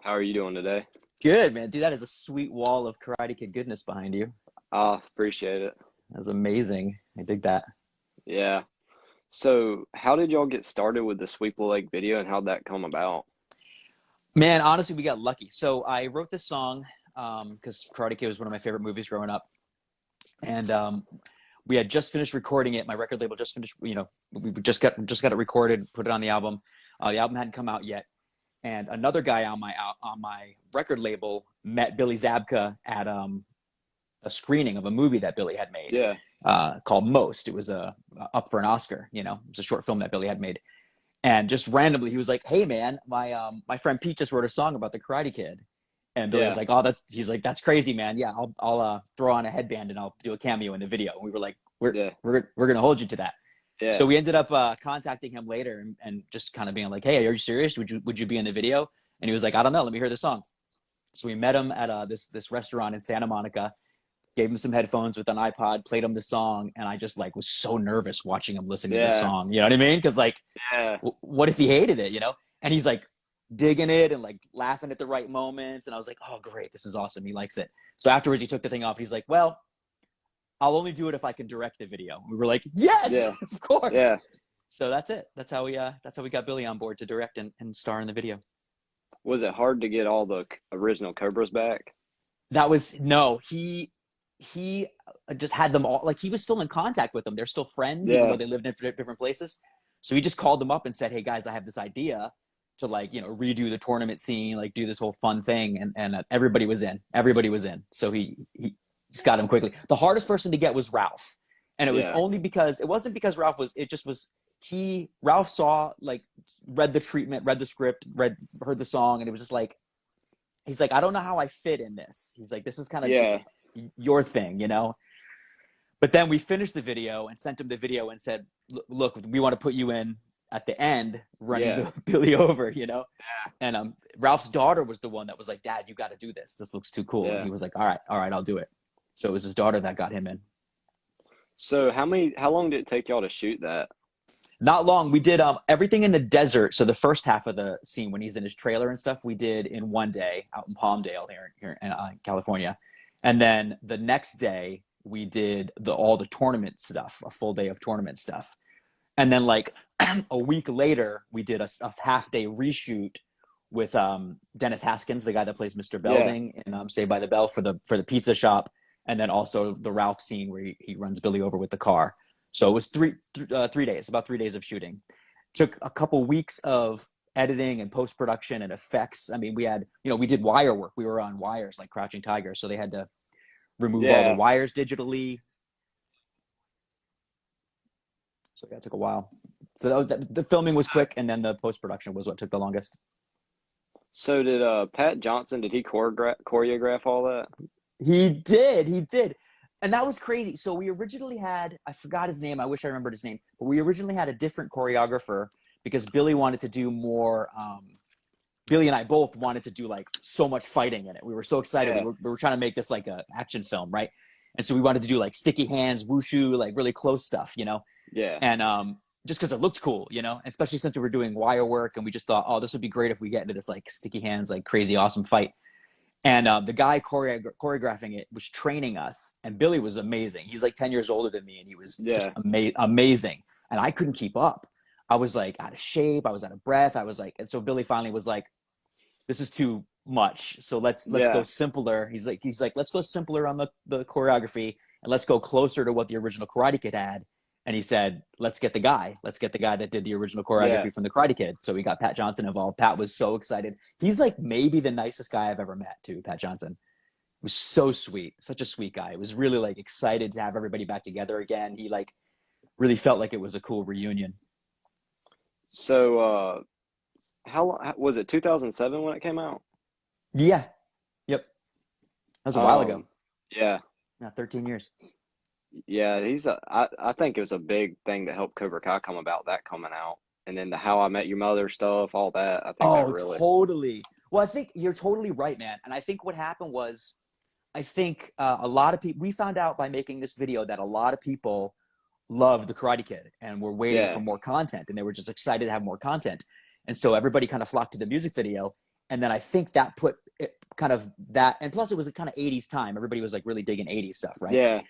How are you doing today? Good, man. Dude, that is a sweet wall of Karate Kid goodness behind you. Appreciate it. That's amazing. I dig that. Yeah. So, how did y'all get started with the Sweep the Leg video and how'd that come about? Man, honestly, we got lucky. So I wrote this song because Karate Kid was one of my favorite movies growing up. And we had just finished recording it. My record label just finished, we just got it recorded, put it on the album. The album hadn't come out yet. And another guy on my record label met Billy Zabka at a screening of a movie that Billy had made Yeah. called Most. It was up for an Oscar. It was a short film that Billy had made. And just randomly, he was like, "Hey, man, my friend Pete just wrote a song about the Karate Kid." And Billy was Yeah. like, "Oh, that's crazy, man. Yeah, I'll throw on a headband and I'll do a cameo in the video." And we were like, Yeah. we're gonna hold you to that." Yeah. So we ended up contacting him later and just kind of being like, "Hey, are you serious? Would you be in the video?" And he was like, "I don't know. Let me hear the song." So we met him at this restaurant in Santa Monica, gave him some headphones with an iPod, played him the song, and I just like was so nervous watching him listening to this Yeah. song. You know what I mean? Because like, Yeah. what if he hated it? And he's like digging it and like laughing at the right moments, and I was like, oh great, this is awesome. He likes it. So afterwards, he took the thing off. He's like, well, I'll only do it if I can direct the video. We were like, yes, Yeah. of course. Yeah. So that's it. That's how we got Billy on board to direct and star in the video. Was it hard to get all the original Cobras back? That was no, he just had them all, like he was still in contact with them. They're still friends, even though Yeah. they lived in different places. So he just called them up and said, "Hey guys, I have this idea to like redo the tournament scene, like do this whole fun thing," and everybody was in. Everybody was in. So he just got him quickly. The hardest person to get was Ralph, and it was Yeah. only because it wasn't because Ralph was. It just was he. Ralph saw, like, read the treatment, read the script, heard the song, and it was just like he's like, I don't know how I fit in this. He's like, this is kind of Yeah. your thing. But then we finished the video and sent him the video and said, look, we want to put you in at the end running Yeah. Billy over. And Ralph's daughter was the one that was like, Dad, you got to do this. This looks too cool. And Yeah. he was like, all right, I'll do it. So it was his daughter that got him in. So, how long did it take y'all to shoot that? Not long. We did everything in the desert. So the first half of the scene when he's in his trailer and stuff, we did in one day out in Palmdale here in California. And then the next day we did all the tournament stuff, a full day of tournament stuff. And then like a week later, we did a half day reshoot with Dennis Haskins, the guy that plays Mr. Yeah. Belding in Saved by the Bell for the pizza shop, and then also the Ralph scene where he runs Billy over with the car. So it was 3 days, about 3 days of shooting. Took a couple weeks of editing and post production and effects. I mean, we did wire work. We were on wires like Crouching Tiger, so they had to remove all the Yeah. wires digitally. So yeah, it took a while. So the filming was quick, and then the post production was what took the longest. So did Pat Johnson, did he choreograph all that? He did. And that was crazy. So we originally had, I forgot his name. I wish I remembered his name, but we originally had a different choreographer because Billy wanted to do more. Billy and I both wanted to do like so much fighting in it. We were so excited. We Yeah. were, we were trying to make this like a action film, right? And so we wanted to do like sticky hands, wushu, like really close stuff. Yeah. And just because it looked cool, especially since we were doing wire work and we just thought, oh, this would be great if we get into this like sticky hands, like crazy awesome fight. And the guy choreographing it was training us, and Billy was amazing. He's like 10 years older than me, and he was just Yeah. amazing. And I couldn't keep up. I was like out of shape. I was out of breath. I was like, and so Billy finally was like, "This is too much. So let's go Yeah. simpler." He's like, "Let's go simpler on the choreography, and let's go closer to what the original Karate Kid had." And he said, Let's get the guy that did the original Yeah. choreography from the Karate Kid." So we got Pat Johnson involved. Pat was so excited. He's like maybe the nicest guy I've ever met, too, Pat Johnson. It was so sweet, such a sweet guy. It was really like excited to have everybody back together again. He like really felt like it was a cool reunion. So, was it 2007 when it came out? Yeah. Yep. That was a while ago. Um, yeah. Yeah, 13 years. Yeah, I think it was a big thing to help Cobra Kai come about, that coming out. And then the How I Met Your Mother stuff, all that. I think that Oh, really, totally. Well, I think you're totally right, man. And I think what happened was, I think a lot of people, we found out by making this video that a lot of people loved the Karate Kid and were waiting for yeah, more content, and they were just excited to have more content. And so everybody kind of flocked to the music video. And then I think that put it kind of that, and plus it was a kind of 80s time. Everybody was like really digging 80s stuff, right? Yeah.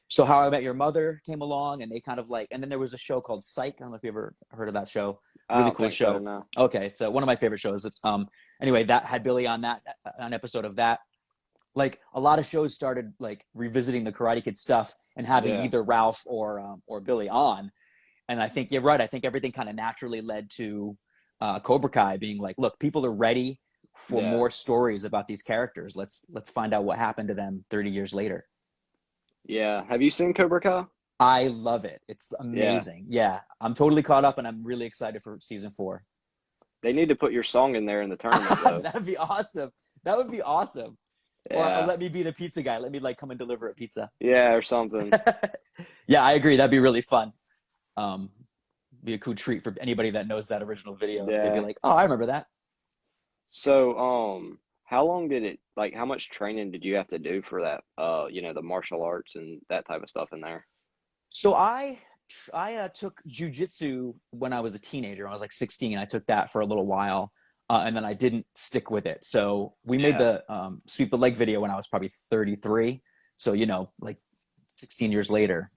So How I Met Your Mother came along, and they kind of like, and then there was a show called Psych. I don't know if you ever heard of that show. I Really don't cool think so, show. no. Okay, it's one of my favorite shows. It's anyway, that had Billy on that, an episode of that. Like a lot of shows started like revisiting the Karate Kid stuff and having Yeah. either Ralph or Billy on. And I think you're right. I think everything kind of naturally led to Cobra Kai being like, look, people are ready for Yeah. more stories about these characters. Let's find out what happened to them 30 years later. Yeah. Have you seen Cobra Kai? I love it. It's Yeah. amazing. Yeah, I'm totally caught up, and I'm really excited for season 4. They need to put your song in there in the tournament, though. That'd be awesome. That would be awesome. Or Yeah. let me be the pizza guy. Let me like come and deliver a pizza. Yeah, or something. Yeah, I agree. That'd be really fun. Um, be a cool treat for anybody that knows that original video. They'd be Yeah. like, "Oh, I remember that." So, how long did it, like, how much training did you have to do for that? The martial arts and that type of stuff in there? So I took jujitsu when I was a teenager. When I was like 16. I took that for a little while, and then I didn't stick with it. So we made Yeah. the sweep the leg video when I was probably 33. So like 16 years later,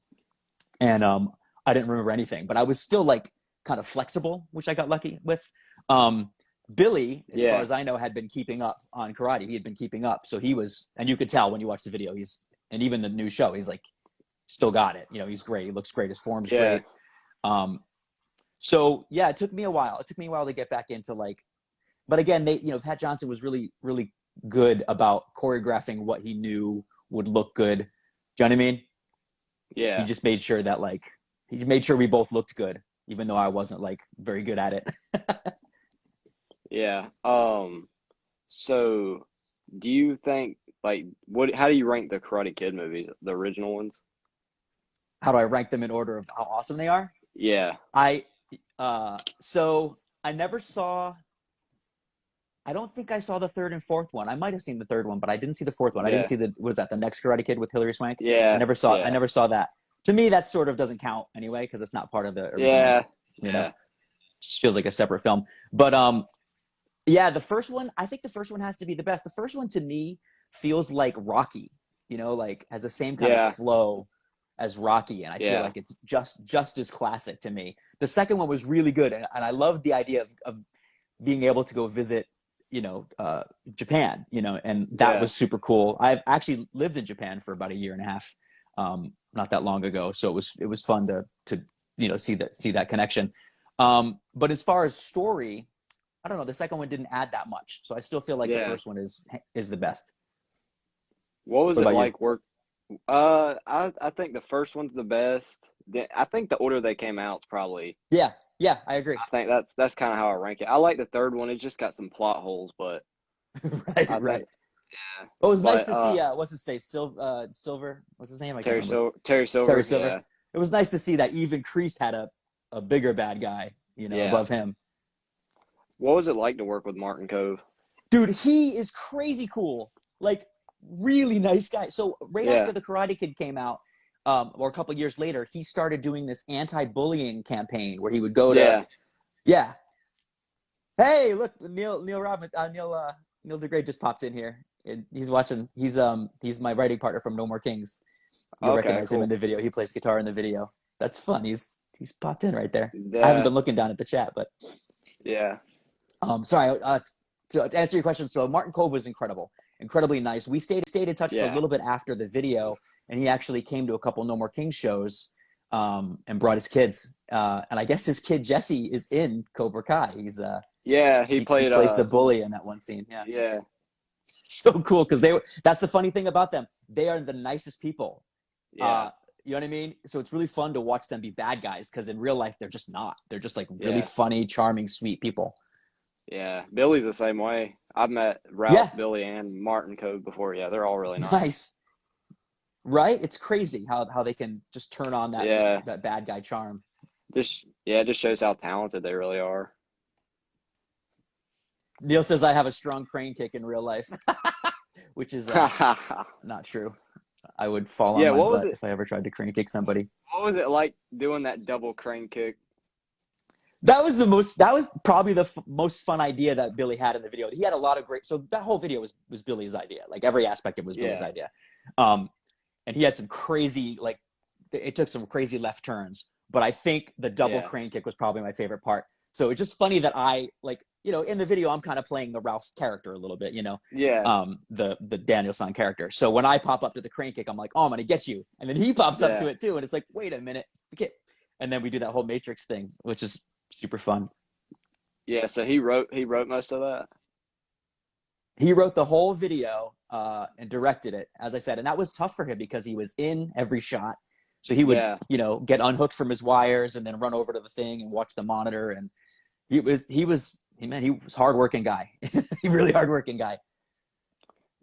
and I didn't remember anything, but I was still like kind of flexible, which I got lucky with. Um, Billy, as far Yeah. as I know, had been keeping up on karate. He had been keeping up, so he was, and you could tell when you watch the video. And even the new show, he's like still got it. He's great. He looks great. His form's Yeah. great. Um, so yeah, it took me a while. It took me a while to get back into like, but again, Pat Johnson was really, really good about choreographing what he knew would look good. Do you know what I mean? He Yeah. just made sure that like, he made sure we both looked good, even though I wasn't like very good at it. Yeah. So do you think, like, how do you rank the Karate Kid movies, the original ones? How do I rank them in order of how awesome they are? Yeah. So I never saw, I don't think I saw the third and fourth one. I might have seen the third one, but I didn't see the fourth one. I didn't Yeah. see was that the next Karate Kid with Hilary Swank? I Yeah. never saw I Yeah. never saw that. To me, that sort of doesn't count anyway, because it's not part of the original, Yeah. you know, Yeah. just feels like a separate film. But yeah, the first one, I think the first one has to be the best. The first one to me feels like Rocky, like has the same kind Yeah. of flow as Rocky, and I feel Yeah. like it's just as classic to me. The second one was really good, and I loved the idea of being able to go visit, Japan, and that Yeah. was super cool. I've actually lived in Japan for about a year and a half, not that long ago, so it was fun to see that connection. But as far as story, I don't know. The second one didn't add that much, so I still feel like the Yeah. first one is the best. What was What it about you? like I think the first one's the best. I think the order they came out is probably. Yeah, yeah, I agree. I think that's kind of how I rank it. I like the third one. It just got some plot holes, but Right, I right. think yeah. It was nice But to see. What's his face? Silver. What's his name? I can't remember. Terry Terry Silver, Silver. yeah, It was nice to see that even Kreese had a bigger bad guy, yeah. above him. What was it like to work with Martin Cove? Dude, he is crazy cool. Like, really nice guy. So right after Yeah, the Karate Kid came out, or a couple years later, he started doing this anti-bullying campaign where he would go to, yeah. yeah. Hey, look, Neil deGrae just popped in here. And he's watching. He's my writing partner from No More Kings. You'll Okay, recognize him in cool. the video. He plays guitar in the video. That's fun. He's popped in right there. I haven't Yeah, been looking down at the chat, but yeah, sorry. To answer your question, so Martin Cove was incredible, incredibly nice. We stayed in touch for a yeah, little bit after the video, and he actually came to a couple No More Kings shows, and brought his kids. And I guess his kid Jesse is in Cobra Kai. yeah. He He played. plays the bully in that one scene. Yeah, Yeah, so cool because that's the funny thing about them. They are the nicest people. yeah, You know what I mean? So it's really fun to watch them be bad guys because in real life they're just not. They're just like really yeah, funny, charming, sweet people. yeah. Billy's the same way. I've met Yeah, Ralph, Billy, and Martin Cove before. Yeah, they're all really nice. nice. Right? It's crazy how they can just turn on Yeah, that bad guy charm. it just shows how talented they really are. Neil says I have a strong crane kick in real life, which is Yeah, not true. I would fall on my what was butt it? if I ever tried to crane kick somebody. What was it like doing that double crane kick? That was probably the most fun idea that Billy had in the video. He had a lot of great, so that whole video was Billy's idea. Like every aspect of it was Billy's Yeah, idea. Um, and he had some crazy, like, it took some crazy left turns, but I think the double yeah, crane kick was probably my favorite part. So it's just funny that I, like, in the video, I'm kind of playing the Ralph character a little bit, yeah, the Daniel-san character. So when I pop up to the crane kick, I'm like, oh, I'm gonna get you. And then he pops up to yeah, it too. And it's like, wait a minute. Okay. And then we do that whole Matrix thing, which is super fun. yeah. So he wrote most of that. He wrote the whole video and directed it, as I said, and that was tough for him because he was in every shot. So he would, Yeah. get unhooked from his wires and then run over to the thing and watch the monitor. And he was hardworking guy. He really hardworking guy.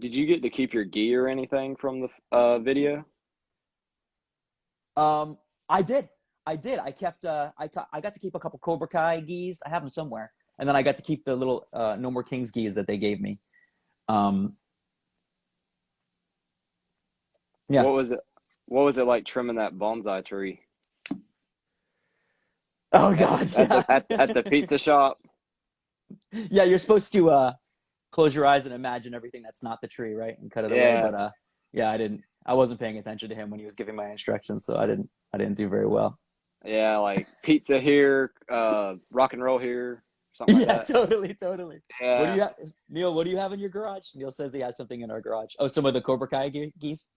Did you get to keep your gi or anything from the video? Um, I did, I did. I kept, I got to keep a couple Cobra Kai gis. I have them somewhere, and then I got to keep the little No More Kings gis that they gave me. Um, yeah. What was it? What was it like trimming that bonsai tree Oh at God, at the yeah. at the pizza shop? Yeah, you're supposed to close your eyes and imagine everything that's not the tree, right? And cut it away. Yeah, But yeah, I wasn't paying attention to him when he was giving my instructions, so I didn't do very well. yeah, like pizza here, rock and roll here, something like Yeah, that. totally, totally. What do Yeah, you have, Neil? What do you have in your garage? Neil says he has something in our garage. Oh, some of the Cobra Kai geese.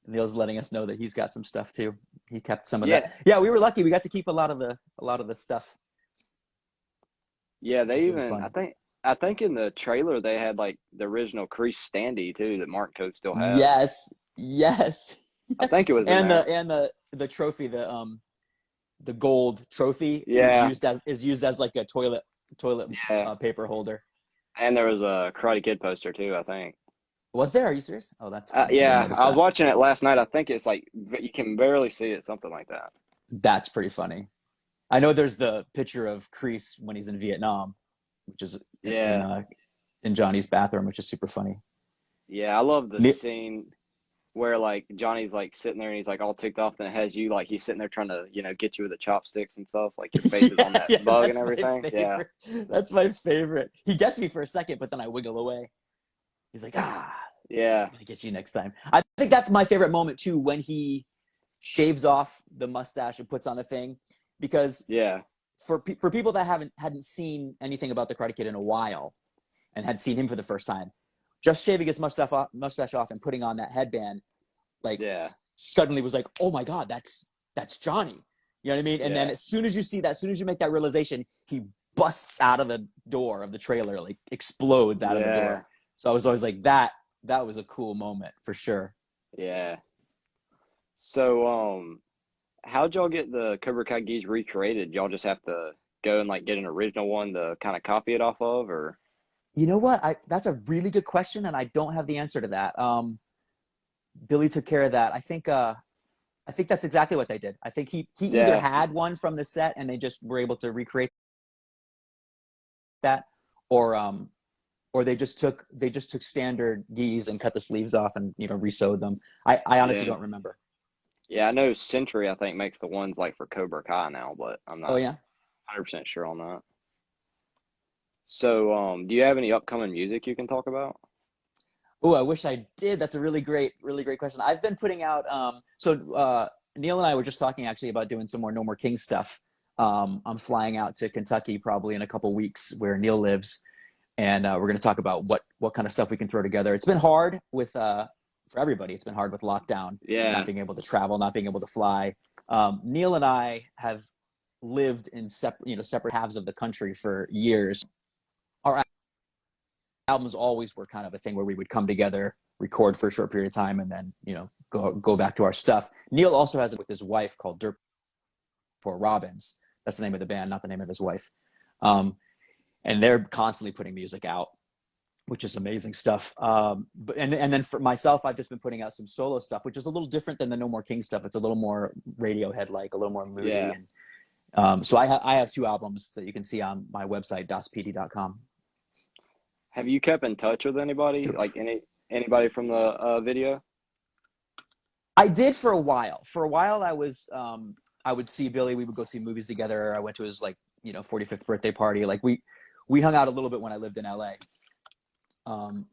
Neil's letting us know that he's got some stuff too. He kept some of yeah, that. Yeah, we were lucky. We got to keep a lot of the stuff, yeah. which They is really even fun. I think in the trailer they had like the original Crease standee too that Mark Cove still has. Yes, yes, I yes. think it was in And there. the trophy, the gold trophy Yeah, is used as like a toilet yeah. paper holder. And there was a Karate Kid poster too, I think. Was there? Are you serious? Oh, that's funny. I didn't Yeah, notice I was that. watching it last night. I think it's like you can barely see it, something like that. That's pretty funny. I know there's the picture of Kreese when he's in Vietnam, which is in Yeah, in Johnny's bathroom, which is super funny. yeah, I love the Ne- scene where like Johnny's like sitting there and he's like all ticked off, and it has you like he's sitting there trying to get you with the chopsticks and stuff, like your face is on Yeah, that yeah, bug and that's my everything. Yeah, favorite. That's my favorite. He gets me for a second, but then I wiggle away. He's like, yeah, I'm gonna get you next time. I think that's my favorite moment too, when he shaves off the mustache and puts on the thing, because yeah, for people that hadn't seen anything about the Karate Kid in a while and had seen him for the first time, just shaving his mustache off and putting on that headband, like, yeah, suddenly was like, oh my God, that's Johnny. You know what I mean? And then yeah, as soon as you see that, as soon as you make that realization, he busts out of the door of the trailer, like explodes out of the yeah, door. So I was always like, that was a cool moment for sure. yeah. So, how'd y'all get the Cobra Kai gis recreated? Y'all just have to go and like get an original one to kind of copy it off of, or You know what? That's a really good question, and I don't have the answer to that. Billy took care of that. I think that's exactly what they did. I think he either yeah, had one from the set and they just were able to recreate that, or they just took standard gis and cut the sleeves off and resewed them. I honestly yeah. don't remember. Yeah, I know Century, I think, makes the ones like for Cobra Kai now, but I'm Oh not yeah. 100% sure on that. So, do you have any upcoming music you can talk about? Oh, I wish I did. That's a really great question. I've been putting out. Neil and I were just talking actually about doing some more No More King stuff. I'm flying out to Kentucky probably in a couple weeks, where Neil lives, and we're going to talk about what kind of stuff we can throw together. It's been hard with for everybody. It's been hard with lockdown, not Yeah, being able to travel, not being able to fly. Neil and I have lived in separate halves of the country for years. Our albums always were kind of a thing where we would come together, record for a short period of time, and then go back to our stuff. Neil also has it with his wife called Dirt Poor Robins. That's the name of the band, not the name of his wife. Um, and they're constantly putting music out, which is amazing stuff. And then for myself, I've just been putting out some solo stuff, which is a little different than the No More King stuff. It's a little more Radiohead like, a little more moody. yeah. And so I have two albums that you can see on my website, daspd.com. Have you kept in touch with anybody, like anybody from the video? I did for a while. For a while, I was. I would see Billy. We would go see movies together. I went to his 45th birthday party. Like we hung out a little bit when I lived in LA. Um,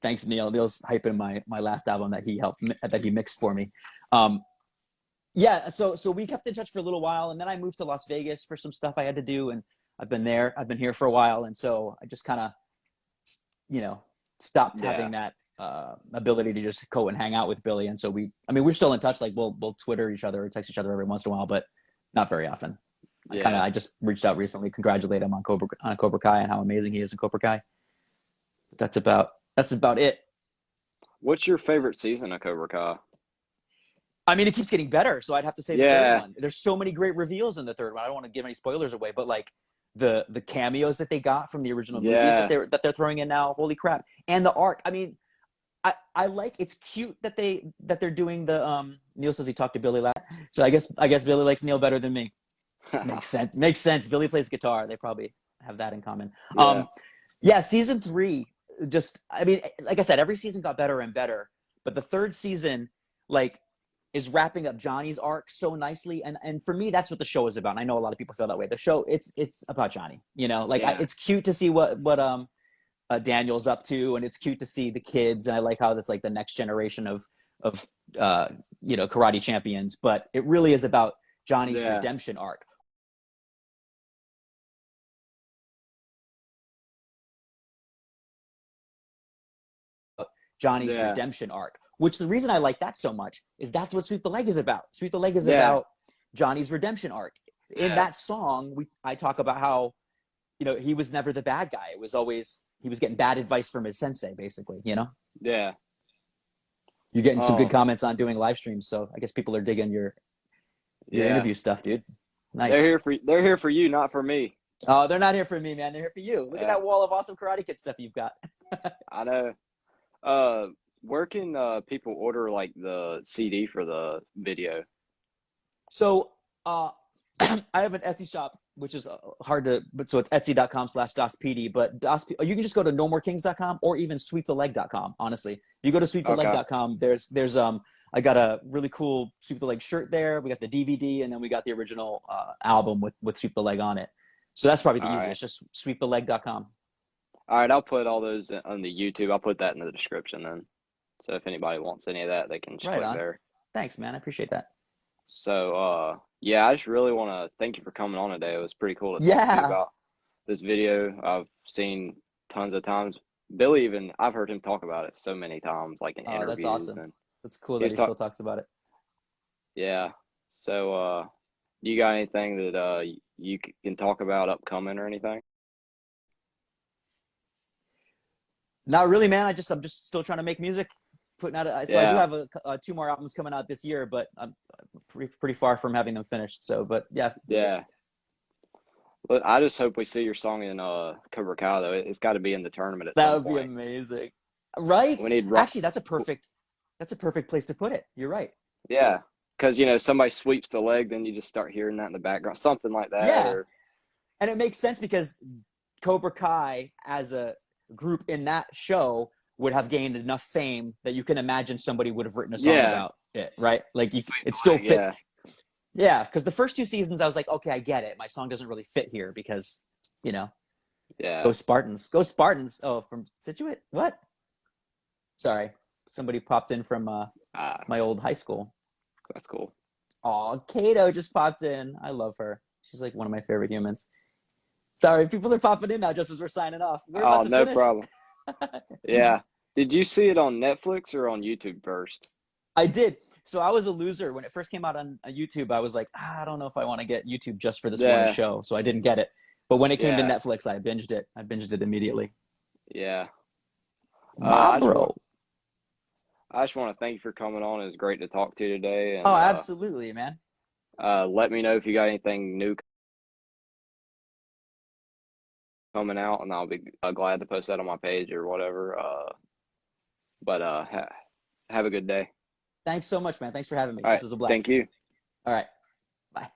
Thanks Neil. Neil's hyping my last album that he mixed for me. Um, yeah, so we kept in touch for a little while, and then I moved to Las Vegas for some stuff I had to do, and I've been there. I've been here for a while, and so I just kind of you know stopped Yeah. having that ability to just go and hang out with Billy. And so we're still in touch. Like we'll Twitter each other or text each other every once in a while, but not very often. Yeah. I just reached out recently, congratulate him on Cobra Kai and how amazing he is in Cobra Kai. That's about it. What's your favorite season of Cobra Kai? I mean, it keeps getting better, so I'd have to say the third Yeah. one. There's so many great reveals in the third one. I don't want to give any spoilers away, but like the cameos that they got from the original movies Yeah. that they're throwing in now, holy crap! And the arc. I mean, I like it's cute that they're doing the Neil says he talked to Billy last. So I guess Billy likes Neil better than me. Makes sense. Makes sense. Billy plays guitar. They probably have that in common. Yeah. Yeah, season 3 just I mean, like I said, every season got better and better, but the third season like is wrapping up Johnny's arc so nicely, and for me that's what the show is about. And I know a lot of people feel that way. The show it's about Johnny, like Yeah. it's cute to see what Daniel's up to, and it's cute to see the kids, and I like how that's like the next generation of karate champions, but it really is about Johnny's Yeah. redemption arc. Johnny's Yeah. redemption arc, which the reason I like that so much is that's what Sweep the Leg is about. Sweep the Leg is Yeah. about Johnny's redemption arc. In Yeah. that song, I talk about how, he was never the bad guy. It was always, he was getting bad advice from his sensei, basically, Yeah. You're getting some good Um, comments on doing live streams, so I guess people are digging your yeah. interview stuff, dude. Nice. They're here for you, not for me. Oh, they're not here for me, man. They're here for you. Look at that wall of awesome Karate Kid stuff you've got. I know. Where can people order like the CD for the video? So I have an Etsy shop, which is so it's etsy.com/DosPD, but you can just go to nomorkings.com or even sweeptheleg.com. Honestly, if you go to sweeptheleg.com, there's I got a really cool Sweep the Leg shirt there. We got the DVD, and then we got the original album with Sweep the Leg on it. So that's probably the All easiest. Just sweeptheleg.com. All right, I'll put all those on the YouTube. I'll put that in the description then. So if anybody wants any of that, they can just Right click on. there. Thanks, man. I appreciate that. So yeah, I just really want to thank you for coming on today. It was pretty cool to talk to you Yeah. about this video. I've seen tons of times. Billy even I've heard him talk about it so many times, like in Oh, interviews. that's awesome. And That's cool that he still talks about it. yeah. So do you got anything that you can talk about upcoming or anything? Not really, man. I'm just still trying to make music, putting out. So I do have 2 more albums coming out this year, but I'm pretty far from having them finished. So, but yeah. Yeah. But I just hope we see your song in Cobra Kai though. It's got to be in the tournament at That some would be point. amazing, right? We need Actually, that's a perfect place to put it. You're right. Yeah, because somebody sweeps the leg, then you just start hearing that in the background, something like that. Yeah. Or, And it makes sense because Cobra Kai as a group in that show would have gained enough fame that you can imagine somebody would have written a song about it, right? Like it still fits. Yeah, because the first 2 seasons I was like, okay, I get it. My song doesn't really fit here because, Yeah. Go Spartans. Go Spartans. Oh, from Scituate? What? Sorry. Somebody popped in from my old high school. That's cool. Oh, Kato just popped in. I love her. She's like one of my favorite humans. Sorry, people are popping in now just as we're signing off. We're about to no finish. problem. Yeah. Did you see it on Netflix or on YouTube first? I did. So I was a loser when it first came out on YouTube. I was like, I don't know if I want to get YouTube just for this one show. So I didn't get it. But when it came to Netflix, I binged it. I binged it immediately. Yeah. Bro. I just want to thank you for coming on. It was great to talk to you today. And, absolutely, man. Let me know if you got anything new coming out, and I'll be glad to post that on my page or whatever. But have a good day. Thanks so much, man. Thanks for having me. All right. This was a blast. Thank you. All right. Bye.